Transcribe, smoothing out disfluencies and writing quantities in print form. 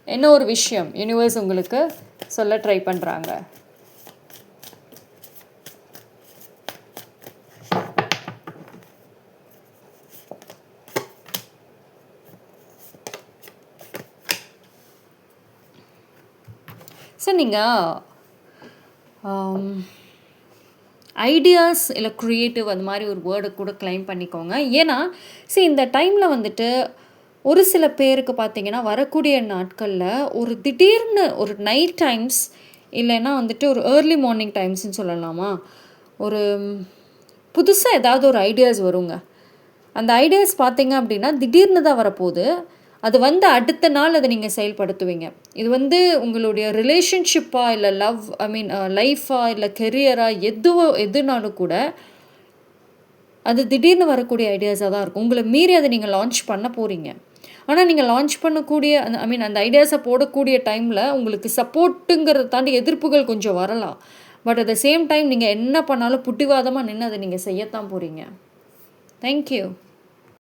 என்ன ஒரு விஷயம் யூனிவர்ஸ் உங்களுக்கு சொல்ல ட்ரை பண்ணுறாங்க? சார் நீங்கள் ஐடியாஸ் இல்லை க்ரியேட்டிவ் அந்த மாதிரி ஒரு வேர்டை கூட கிளைம் பண்ணிக்கோங்க. ஏன்னா இந்த டைமில் வந்துட்டு ஒரு சில பேருக்கு பார்த்தீங்கன்னா வரக்கூடிய நாட்களில் ஒரு திடீர்னு ஒரு நைட் டைம்ஸ் இல்லைன்னா வந்துட்டு ஒரு ஏர்லி மார்னிங் டைம்ஸ்ன்னு சொல்லலாமா, ஒரு புதுசாக ஏதாவது ஒரு ஐடியாஸ் வருங்க. அந்த ஐடியாஸ் பார்த்தீங்க அப்படின்னா திடீர்னு தான் வரப்போகுது. அது வந்து அடுத்த நாள் அதை நீங்கள் செயல்படுத்துவீங்க. இது வந்து உங்களுடைய ரிலேஷன்ஷிப்பா இல்லை லைஃபா இல்லை கெரியரா எதுனாலும் கூட அது திடீர்னு வரக்கூடிய ஐடியாஸாக தான் இருக்கும். உங்களை மீறி அதை நீங்கள் லான்ச் பண்ண போகிறீங்க. ஆனால் நீங்கள் லான்ச் பண்ணக்கூடிய அந்த ஐடியாஸை போடக்கூடிய டைமில் உங்களுக்கு சப்போர்ட்டுங்கிறத தாண்டி எதிர்ப்புகள் கொஞ்சம் வரலாம். But at the same time நீங்கள் என்ன பண்ணாலும் புட்டிவாதமாக நின்று அதை நீங்கள் செய்யத்தான் போகிறீங்க. தேங்க்யூ.